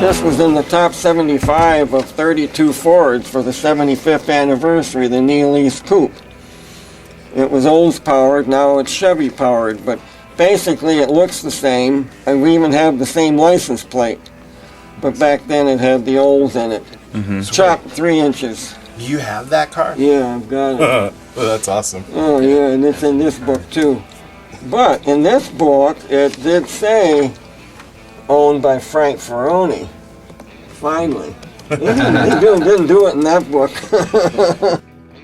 This was in the top 75 of 32 Fords for the 75th anniversary, the Neely Scoop. It was Olds powered, now it's Chevy powered, but basically it looks the same, and we even have the same license plate. But back then it had the Olds in it. Mm-hmm. Chopped 3 inches. You have that car? Yeah, I've got it. Well, that's awesome. Oh yeah, and it's in this book too. But in this book, it did say owned by Frank Farroni. Finally. He didn't do it in that book.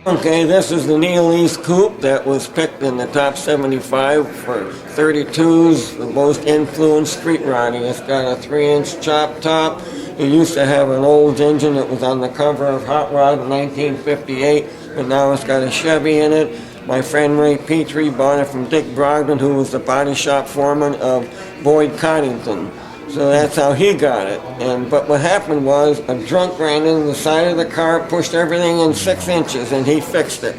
Okay, this is the Neely Scoop that was picked in the top 75 for 32s, the most influenced street riding. It's got a 3-inch chop top. It used to have an old engine that was on the cover of Hot Rod in 1958, but now it's got a Chevy in it. My friend Ray Petrie bought it from Dick Brogdon, who was the body shop foreman of Boyd Coddington. So that's how he got it. But what happened was a drunk ran into the side of the car, pushed everything in 6 inches, and he fixed it.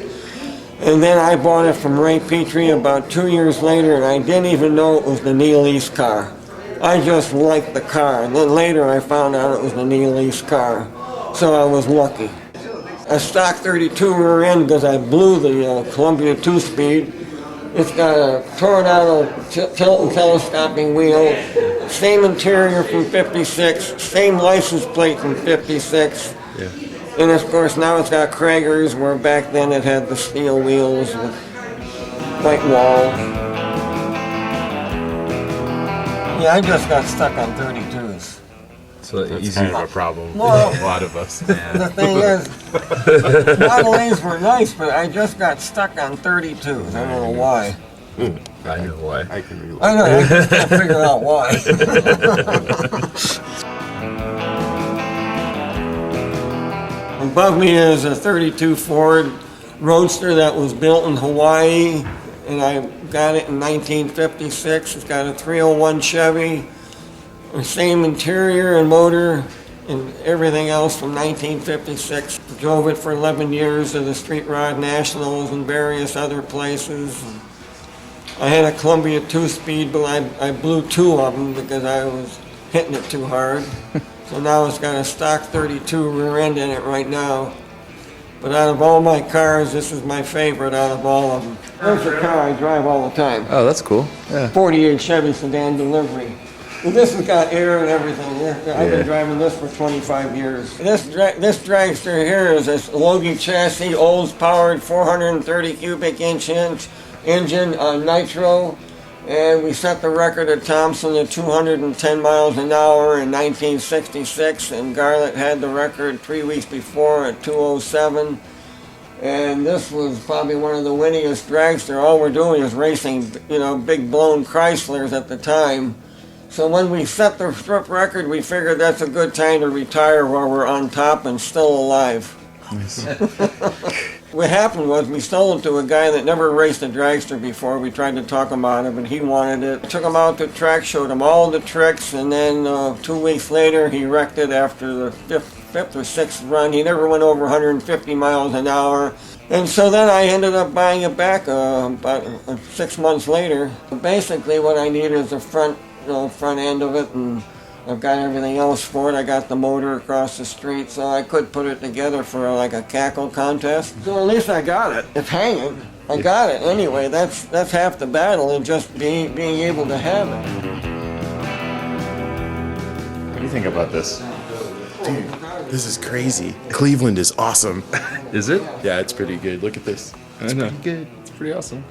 And then I bought it from Ray Petrie about 2 years later, and I didn't even know it was the Neely's car. I just liked the car, and then later I found out it was the Neely's car. So I was lucky. A stock 32 rear end because I blew the Columbia 2-speed. It's got a Tornado tilt and telescoping wheel, same interior from 56, same license plate from 56. Yeah. And of course now it's got Kragers, where back then it had the steel wheels with white walls. Yeah, I just got stuck on 32s. So that's kind of a problem for a lot of us. The thing is, Model A's were nice, but I just got stuck on 32s. I don't know why. I know why. I can relate. I know, I just can't figure out why. Above me is a 32 Ford Roadster that was built in Hawaii, and I got it in 1956. It's got a 301 Chevy. The same interior and motor and everything else from 1956. Drove it for 11 years to the Ventura Nationals and various other places. I had a Columbia 2-speed, but I blew 2 of them because I was hitting it too hard. So now it's got a stock 32 rear end in it right now. But out of all my cars, this is my favorite out of all of them. There's a car I drive all the time. Oh, that's cool. Yeah. 48 Chevy sedan delivery. Well, this has got air and everything. I've been driving this for 25 years. This dragster here is a Logie chassis, Olds powered 430 cubic inch engine on nitro. And we set the record at Thompson at 210 miles an hour in 1966. And Garlett had the record 3 weeks before at 207. And this was probably one of the winningest dragster. All we're doing is racing, big blown Chryslers at the time. So when we set the strip record, we figured that's a good time to retire while we're on top and still alive. Nice. What happened was we sold it to a guy that never raced a dragster before. We tried to talk him out of it, he wanted it. Took him out to the track, showed him all the tricks, and then 2 weeks later he wrecked it after the fifth or sixth run. He never went over 150 miles an hour. And so then I ended up buying it back about 6 months later. Basically what I need is a front end of it, and I've got everything else for it. I got the motor across the street, so I could put it together for like a cackle contest. So at least I got it. It's hanging. I got it anyway. That's half the battle, and just being able to have it. What do you think about this? Dude, this is crazy. Cleveland is awesome. Is it? Yeah, it's pretty good. Look at this. It's pretty good. It's pretty awesome.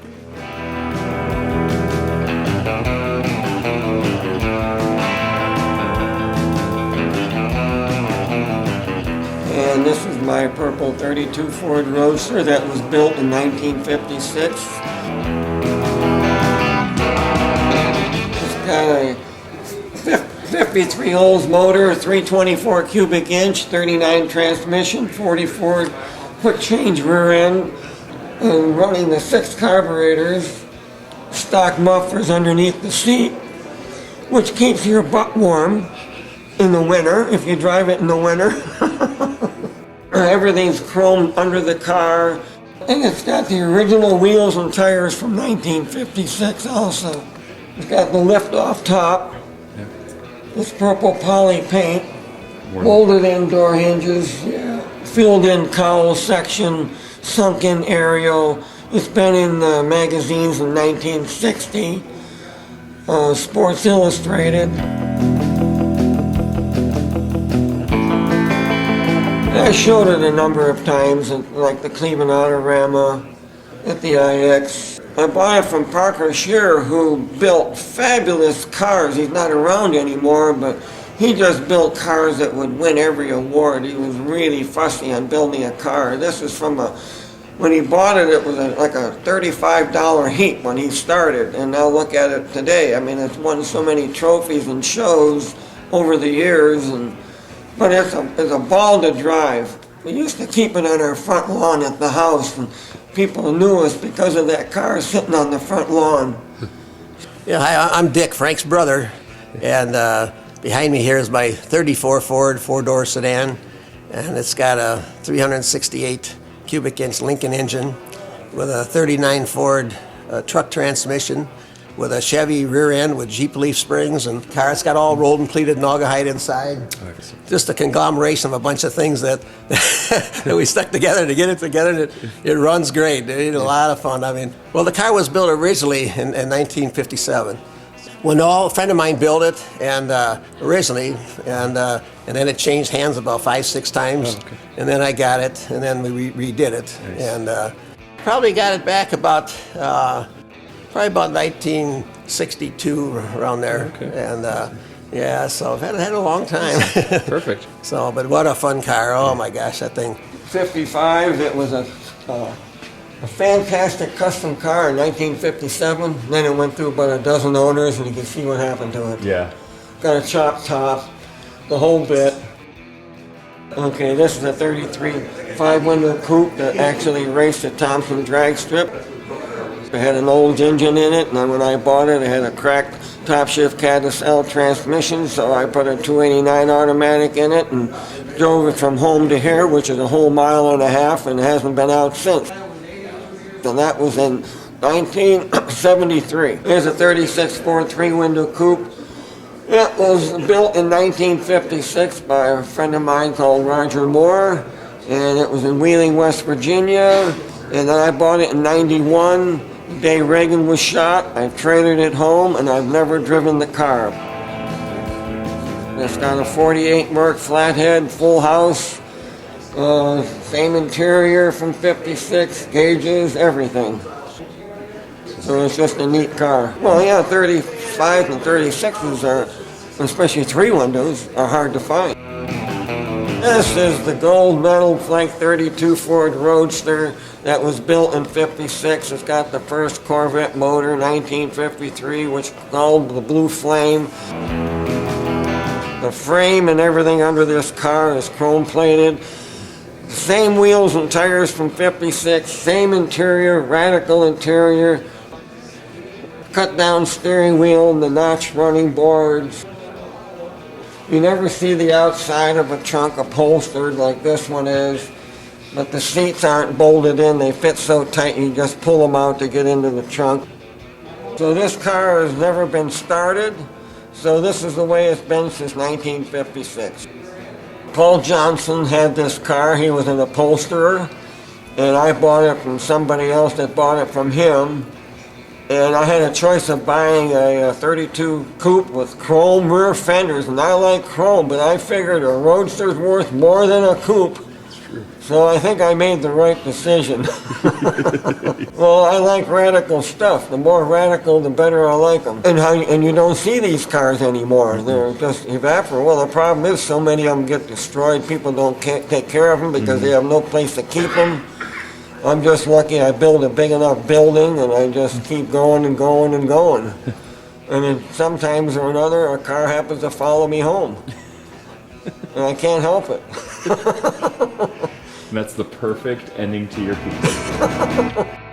And this is my purple 32 Ford Roadster that was built in 1956. It's got a 53 Olds motor, 324 cubic inch, 39 transmission, 44 quick change rear end, and running the 6 carburetors, stock mufflers underneath the seat, which keeps your butt warm in the winter, if you drive it in the winter. Everything's chromed under the car, and it's got the original wheels and tires from 1956 also. It's got the lift off top. It's purple poly paint. Molded in door hinges, yeah. Filled in cowl section, sunken aerial. It's been in magazines in 1960. Sports Illustrated. I showed it a number of times, like the Cleveland Autorama, at the IX. I bought it from Parker Shearer, who built fabulous cars. He's not around anymore, but he just built cars that would win every award. He was really fussy on building a car. This is from when he bought it, it was like a $35 heap when he started. And now look at it today. I mean, it's won so many trophies and shows over the years. But it's a ball to drive. We used to keep it on our front lawn at the house, and people knew us because of that car sitting on the front lawn. Yeah, hi, I'm Dick, Frank's brother, and behind me here is my 34 Ford four-door sedan, and it's got a 368 cubic inch Lincoln engine with a 39 Ford truck transmission with a Chevy rear end with Jeep leaf springs, and car. It's got all rolled and pleated Naugahyde inside. Just a conglomeration of a bunch of things that that we stuck together to get it together. And it runs great. It's a lot of fun. I mean, well, the car was built originally in 1957. When a friend of mine built it, and originally, and then it changed hands about 5-6 times, and then I got it, and then we redid it, and probably got it back about. Probably about 1962, around there. Okay. And yeah, so I've had a long time. Perfect. So, but what a fun car. Oh my gosh, that thing. 55, it was a fantastic custom car in 1957. Then it went through about a dozen owners, and you can see what happened to it. Yeah. Got a chopped top, the whole bit. Okay, this is a 33 5-window coupe that actually raced at Thompson drag strip. It had an old engine in it, and then when I bought it, it had a cracked top shift Caddis L transmission, so I put a 289 automatic in it and drove it from home to here, which is a whole mile and a half, and it hasn't been out since. And that was in 1973. Here's a 36 Ford 3-window coupe. It was built in 1956 by a friend of mine called Roger Moore, and it was in Wheeling, West Virginia, and then I bought it in 91. The day Reagan was shot, I traded it home, and I've never driven the car. It's got a 48 Merc flathead, full house, same interior from 56, gauges, everything. So it's just a neat car. Well, yeah, 35s and 36s are, especially 3 windows, are hard to find. This is the gold medal Flank 32 Ford Roadster that was built in 56. It's got the first Corvette motor, 1953, which is called the Blue Flame. The frame and everything under this car is chrome plated. Same wheels and tires from 56, same interior, radical interior, cut down steering wheel and the notch running boards. You never see the outside of a trunk upholstered like this one is, but the seats aren't bolted in. They fit so tight you just pull them out to get into the trunk. So this car has never been started, so this is the way it's been since 1956. Paul Johnson had this car. He was an upholsterer, and I bought it from somebody else that bought it from him. And I had a choice of buying a 32 coupe with chrome rear fenders, and I like chrome, but I figured a Roadster's worth more than a coupe. So I think I made the right decision. Well, I like radical stuff. The more radical, the better I like them. And you don't see these cars anymore. They're just evaporate. Well, the problem is so many of them get destroyed. People don't take care of them because they have no place to keep them. I'm just lucky I build a big enough building, and I just keep going and going and going. And then sometimes or another, a car happens to follow me home. And I can't help it. That's the perfect ending to your pizza.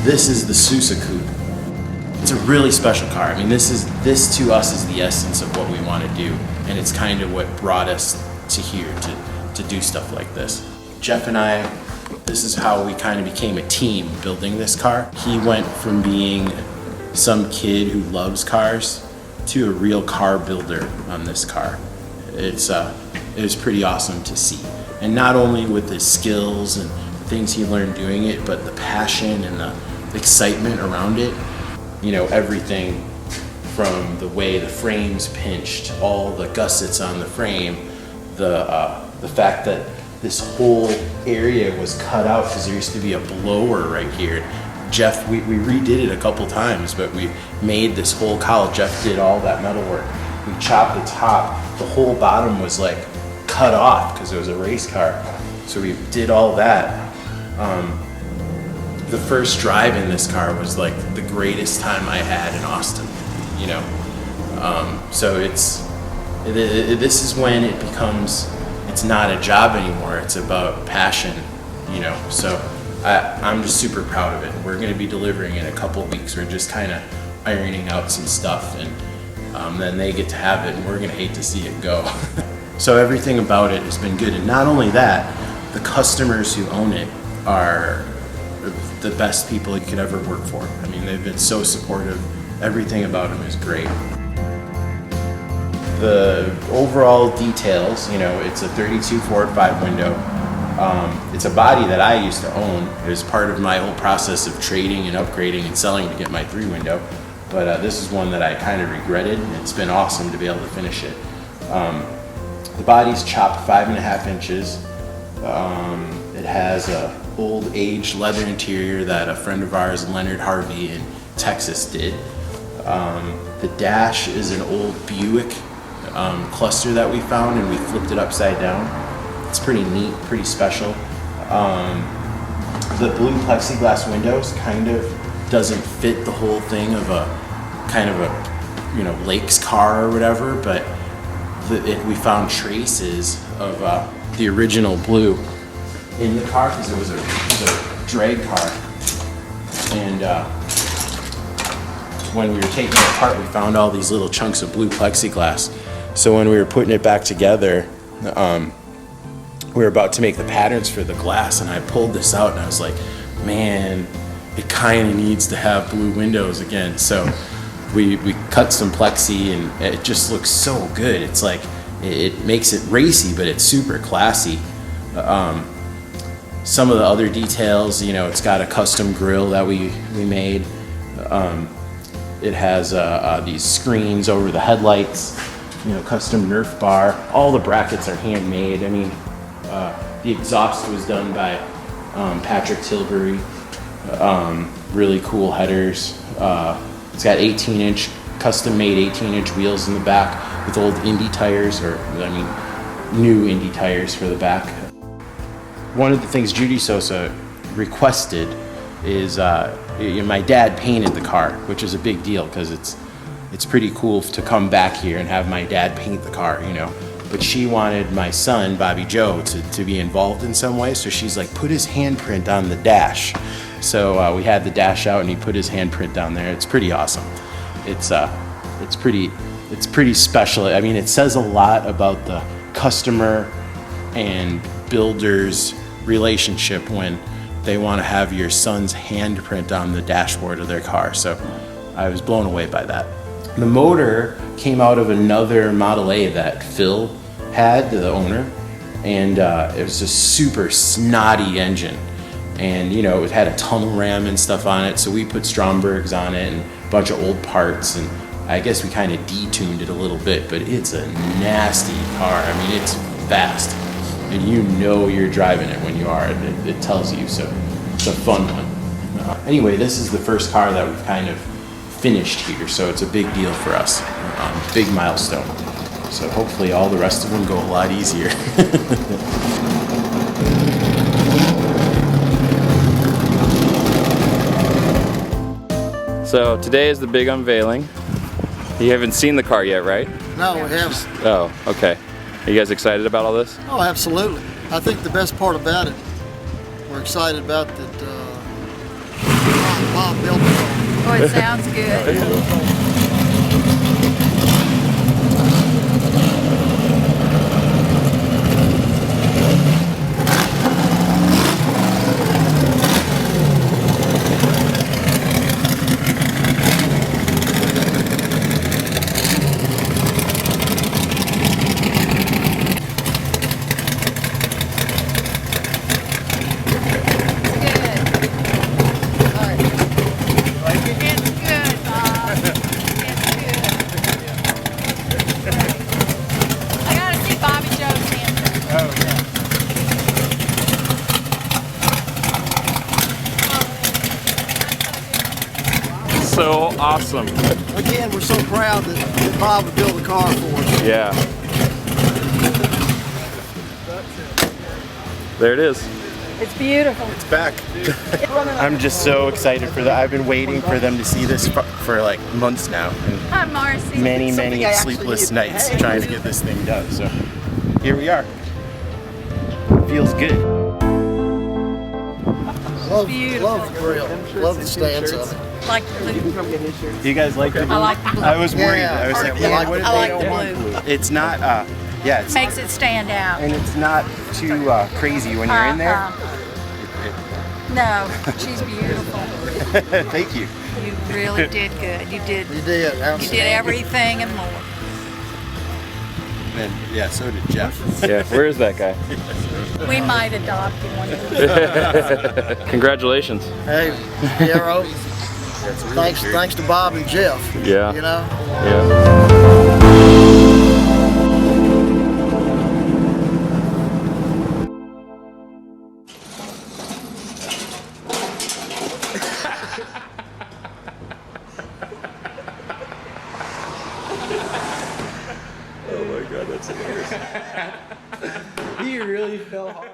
This is the Sousa Coupe. It's a really special car. I mean, this to us is the essence of what we want to do, and it's kind of what brought us to here to do stuff like this. Jeff and I, this is how we kind of became a team building this car. He went from being some kid who loves cars to a real car builder on this car. It was pretty awesome to see. And not only with his skills and things he learned doing it, but the passion and the excitement around it. You know, everything from the way the frame's pinched, all the gussets on the frame, the fact that this whole area was cut out because there used to be a blower right here. Jeff, we redid it a couple times, but we made this whole cowl. Jeff did all that metal work. We chopped the top. The whole bottom was like cut off because it was a race car. So we did all that. The first drive in this car was like the greatest time I had in Austin, you know. So this is when it becomes, it's not a job anymore. It's about passion, you know. So I'm just super proud of it. We're going to be delivering in a couple of weeks. We're just kind of ironing out some stuff, and then they get to have it, and we're going to hate to see it go. So everything about it has been good, and not only that, the customers who own it are the best people you could ever work for. I mean, they've been so supportive. Everything about them is great. The overall details, you know, it's a 32 Ford 5-window. It's a body that I used to own. It was part of my whole process of trading and upgrading and selling to get my 3-window. But this is one that I kind of regretted. It's been awesome to be able to finish it. The body's chopped 5.5 inches. It has a old aged leather interior that a friend of ours, Leonard Harvey in Texas, did. The dash is an old Buick cluster that we found, and we flipped it upside down. It's pretty neat, pretty special. The blue plexiglass windows kind of doesn't fit the whole thing of a kind of a, you know, Lakes car or whatever, but we found traces of the original blue in the car because it was a drag car. And when we were taking it apart, we found all these little chunks of blue plexiglass. So when we were putting it back together, we were about to make the patterns for the glass, and I pulled this out and I was like, man, it kind of needs to have blue windows again. So we cut some plexi, and it just looks so good. It's like, it makes it racy, but it's super classy. Some of the other details, you know, it's got a custom grill that we made. It has these screens over the headlights, you know, custom Nerf bar. All the brackets are handmade. I mean, the exhaust was done by Patrick Tilbury. Really cool headers. It's got 18-inch, custom-made 18-inch wheels in the back with old Indy tires, new Indy tires for the back. One of the things Judy Sousa requested is my dad painted the car, which is a big deal because it's pretty cool to come back here and have my dad paint the car, you know. But she wanted my son, Bobby Joe, to be involved in some way, so she's like, put his handprint on the dash. So we had the dash out, and he put his handprint on there. It's pretty awesome. It's pretty special. I mean, it says a lot about the customer and builder's relationship when they want to have your son's handprint on the dashboard of their car. So I was blown away by that. The motor came out of another Model A that Phil had, the owner, and it was a super snotty engine. And, you know, it had a tunnel ram and stuff on it, so we put Strombergs on it and a bunch of old parts, and I guess we kind of detuned it a little bit, but it's a nasty car. I mean, it's fast, and you know you're driving it when you are. It tells you, so it's a fun one. Anyway, this is the first car that we've kind of finished here, so it's a big deal for us, big milestone. So hopefully all the rest of them go a lot easier. So today is the big unveiling. You haven't seen the car yet, right? No, we haven't. Oh, okay. Are you guys excited about all this? Oh, absolutely. I think the best part about it, we're excited about that Bob built the car. Oh, it sounds good. So awesome. Again, we're so proud that Bob would build a car for us. Yeah. There it is. It's beautiful. It's back. I'm just so excited for that. I've been waiting for them to see this for like months now. And Hi, Marcy. many Something I actually sleepless need. nights trying to get this thing done. So here we are. Feels good. Love the grill. Love the stance of it. Like the blue. Do you guys like the blue? I like the blue. I was worried. Yeah. I was like, Yeah, what if I they like don't the want blue. blue? It's not, yeah, it's, Makes it stand out. and it's not too crazy when you're in there. No, she's beautiful. Thank you. You really did good. You did. You did. You did everything and more. And yeah, so did Jeff. Yeah, where is that guy? We might adopt him one day. Congratulations. Hey, Hero. Thanks to Bob and Jeff. Yeah. You know? Yeah. He really fell hard.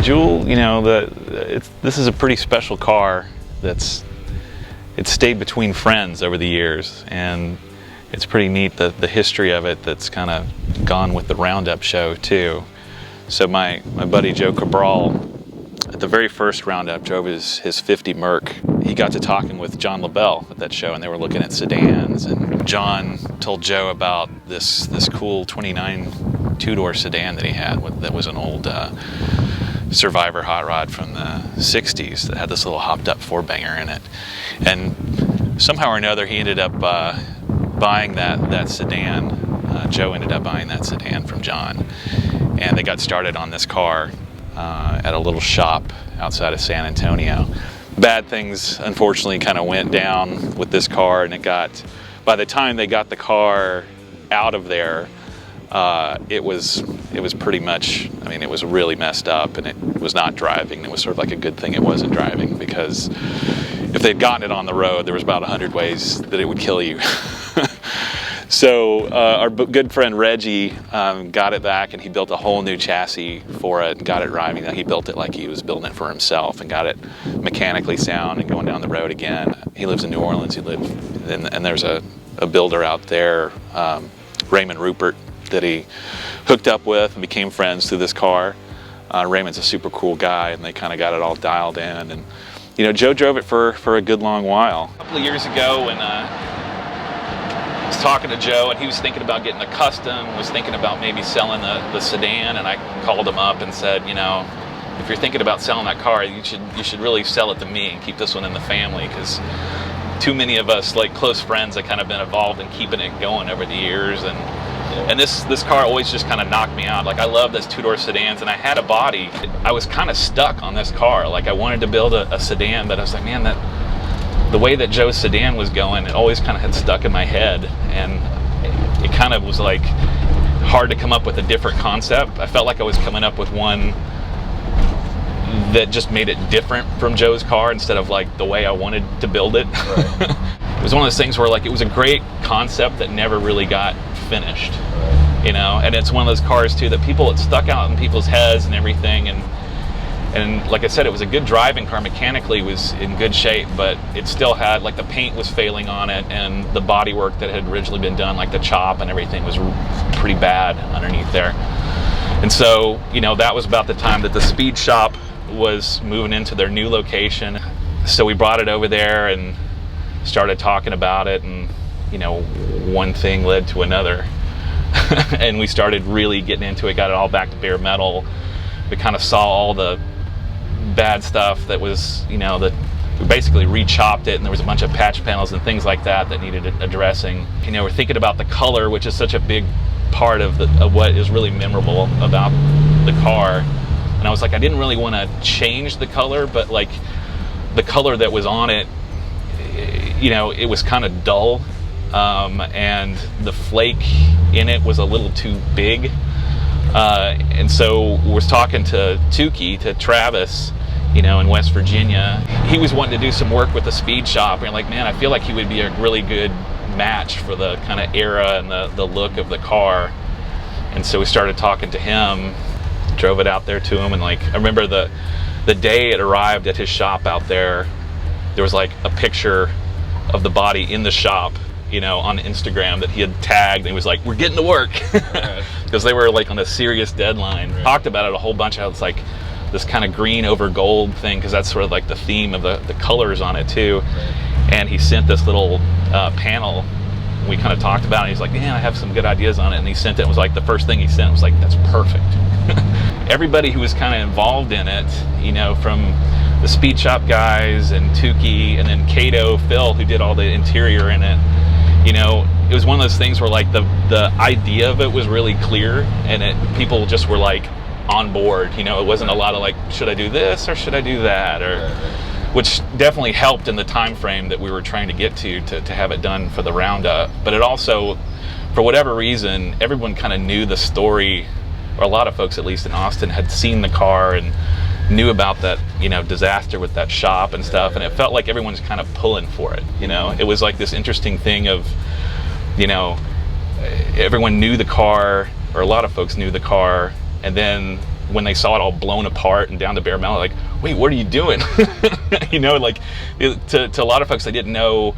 Jewel, you know, this is a pretty special car it's stayed between friends over the years, and it's pretty neat the history of it that's kind of gone with the Roundup show too. So my buddy Joe Cabral, at the very first Roundup, drove his 50 Merc. He got to talking with John LaBelle at that show, and they were looking at sedans, and John told Joe about this cool 29 two-door sedan that he had that was an old Survivor hot rod from the 60s that had this little hopped-up four-banger in it. And somehow or another, he ended up buying that sedan. Joe ended up buying that sedan from John, and they got started on this car at a little shop outside of San Antonio. Bad things, unfortunately, kind of went down with this car, and by the time they got the car out of there, it was pretty much, I mean, it was really messed up, and it was not driving. It was sort of like a good thing it wasn't driving, because if they'd gotten it on the road, there was about 100 ways that it would kill you. So our good friend Reggie got it back, and he built a whole new chassis for it and got it driving. He built it like he was building it for himself and got it mechanically sound and going down the road again. He lives in New Orleans. And there's a builder out there, Raymond Rupert, that he hooked up with and became friends through this car. Raymond's a super cool guy, and they kind of got it all dialed in. And you know, Joe drove it for a good long while. A couple of years ago, when I was talking to Joe, and he was thinking about getting a custom, was thinking about maybe selling the sedan, and I called him up and said, you know, if you're thinking about selling that car, you should really sell it to me and keep this one in the family, because too many of us, like close friends, have kind of been involved in keeping it going over the years, and this car always just kind of knocked me out. Like, I love those two-door sedans, and I had a body. I was kind of stuck on this car. Like, I wanted to build a sedan, but I was like, man, the way that Joe's sedan was going, it always kind of had stuck in my head, and it kind of was like hard to come up with a different concept. I felt like I was coming up with one that just made it different from Joe's car instead of like the way I wanted to build it. Right. It was one of those things where like it was a great concept that never really got finished, you know. And it's one of those cars too that it stuck out in people's heads and everything, and like I said, it was a good driving car. Mechanically, was in good shape, but it still had, like, the paint was failing on it, and the body work that had originally been done, like the chop and everything, was pretty bad underneath there. And so, you know, that was about the time that the speed shop was moving into their new location. So we brought it over there and started talking about it, and you know, one thing led to another. And we started really getting into it, got it all back to bare metal. We kind of saw all the bad stuff that was, you know, that we basically re-chopped it, and there was a bunch of patch panels and things like that needed addressing. You know, we're thinking about the color, which is such a big part of what is really memorable about the car. And I was like, I didn't really want to change the color, but like the color that was on it, you know, it was kind of dull, and the flake in it was a little too big. And so we was talking to Travis, you know, in West Virginia. He was wanting to do some work with the speed shop, and like, man, I feel like he would be a really good match for the kind of era and the look of the car. And so we started talking to him, drove it out there to him, and like, I remember the day it arrived at his shop out there, there was like a picture of the body in the shop, you know, on Instagram that he had tagged, and he was like, we're getting to work. Because they were like on a serious deadline. Right. Talked about it a whole bunch. How it's like this kind of green over gold thing, because that's sort of like the theme of the colors on it too. Right. And he sent this little panel. We kind of talked about it. He's like, man, I have some good ideas on it. And he sent it. It was like the first thing he sent was like, that's perfect. Everybody who was kind of involved in it, you know, from the speed shop guys and Tukey, and then Cato, Phil, who did all the interior in it, you know, it was one of those things where like the idea of it was really clear, and people just were like on board. You know, it wasn't a lot of like, should I do this or should I do that, or which definitely helped in the time frame that we were trying to get to have it done for the Roundup. But it also, for whatever reason, everyone kind of knew the story, or a lot of folks, at least in Austin, had seen the car and knew about that, you know, disaster with that shop and stuff, and it felt like everyone's kind of pulling for it, you know. It was like this interesting thing of, you know, everyone knew the car, or a lot of folks knew the car, and then when they saw it all blown apart and down to bare metal, like, wait, what are you doing? You know, like to a lot of folks, they didn't know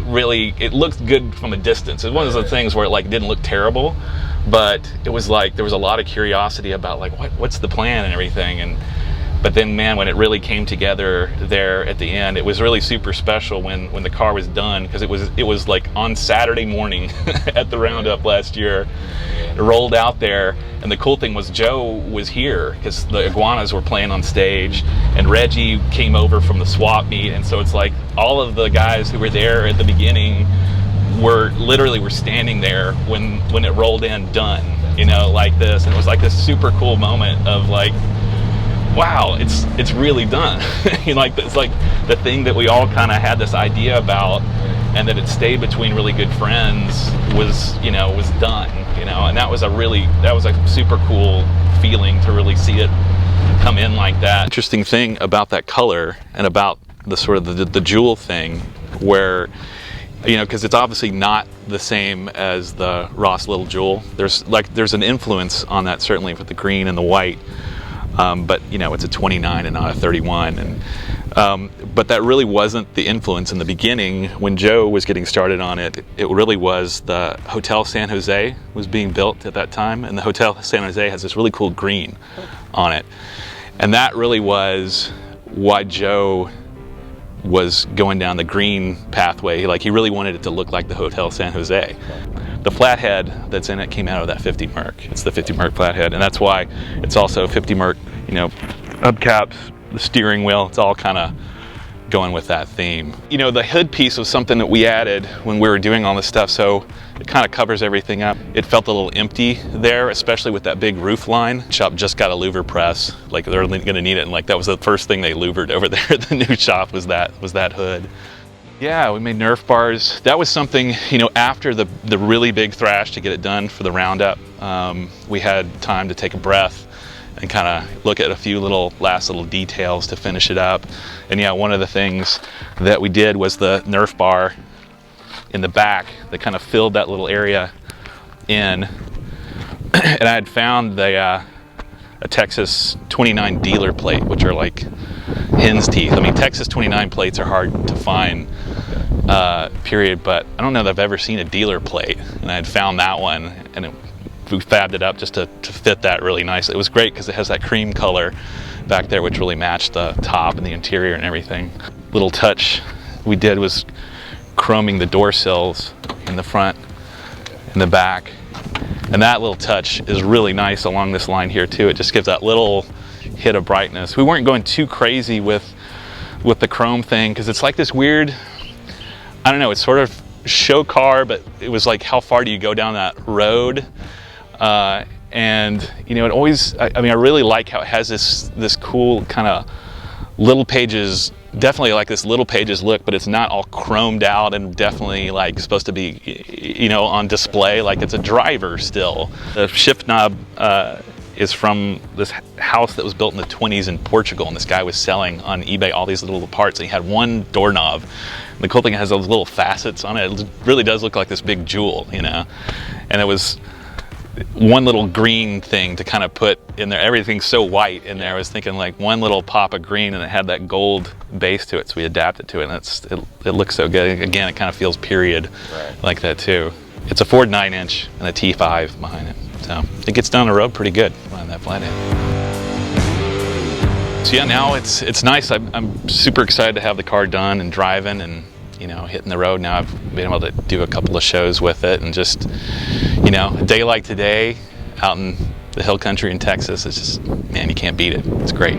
really. It looked good from a distance. It was one of those things where it like didn't look terrible, but it was like there was a lot of curiosity about like what's the plan and everything. But then, man, when it really came together there at the end, it was really super special when the car was done, because it was like on Saturday morning at the Roundup last year. It rolled out there, and the cool thing was Joe was here because the Iguanas were playing on stage, and Reggie came over from the swap meet, and so it's like all of the guys who were there at the beginning were standing there when it rolled in done, you know, like this, and it was like this super cool moment of like, wow, it's really done. You know, like it's like the thing that we all kind of had this idea about, and that it stayed between really good friends was done, you know, and that was a super cool feeling to really see it come in like that. Interesting thing about that color and about the sort of the jewel thing, where, you know, because it's obviously not the same as the Ross Little Jewel. There's an influence on that, certainly, with the green and the white. But you know, it's a 29 and not a 31, and but that really wasn't the influence in the beginning. When Joe was getting started on it, it really was the Hotel San Jose was being built at that time, and the Hotel San Jose has this really cool green on it, and that really was why Joe was going down the green pathway. Like, he really wanted it to look like the Hotel San Jose. The flathead that's in it came out of that 50 Merc. It's the 50 Merc flathead, and that's why it's also 50 Merc, you know, hubcaps, the steering wheel, it's all kind of going with that theme. You know, the hood piece was something that we added when we were doing all this stuff, so it kind of covers everything up. It felt a little empty there, especially with that big roof line. Shop just got a louver press, like they're gonna need it, and like that was the first thing they louvered over there at the new shop was that hood. Yeah, we made Nerf bars. That was something, you know, after the really big thrash to get it done for the Roundup, we had time to take a breath and kind of look at a few last little details to finish it up. And yeah, one of the things that we did was the Nerf bar in the back that kind of filled that little area in. And I had found a Texas 29 dealer plate, which are like hen's teeth. I mean, Texas 29 plates are hard to find, period, but I don't know that I've ever seen a dealer plate, and I had found that one, and we fabbed it up just to fit that really nicely. It was great because it has that cream color back there, which really matched the top and the interior and everything. Little touch we did was chroming the door sills in the front and the back, and that little touch is really nice along this line here too. It just gives that little hit of brightness. We weren't going too crazy with the chrome thing because it's like this weird, I don't know, it's sort of show car, but it was like, how far do you go down that road? And you know, it always, I mean, I really like how it has this cool kind of Little Pages, definitely like this Little Pages look, but it's not all chromed out and definitely like supposed to be, you know, on display. Like it's a driver still. The shift knob is from this house that was built in the 20s in Portugal, and this guy was selling on eBay all these little parts, and he had one doorknob. And the cool thing, it has those little facets on it. It really does look like this big jewel, you know. And it was one little green thing to kind of put in there. Everything's so white in there. I was thinking like one little pop of green, and it had that gold base to it, so we adapted to it, and it looks so good. Again, it kind of feels period like that too. It's a Ford 9-inch and a T5 behind it, so it gets down the road pretty good on that flathead. So yeah, now it's nice. I'm super excited to have the car done and driving and, you know, hitting the road. Now I've been able to do a couple of shows with it, and just, you know, a day like today out in the hill country in Texas, it's just, man, you can't beat it. It's great.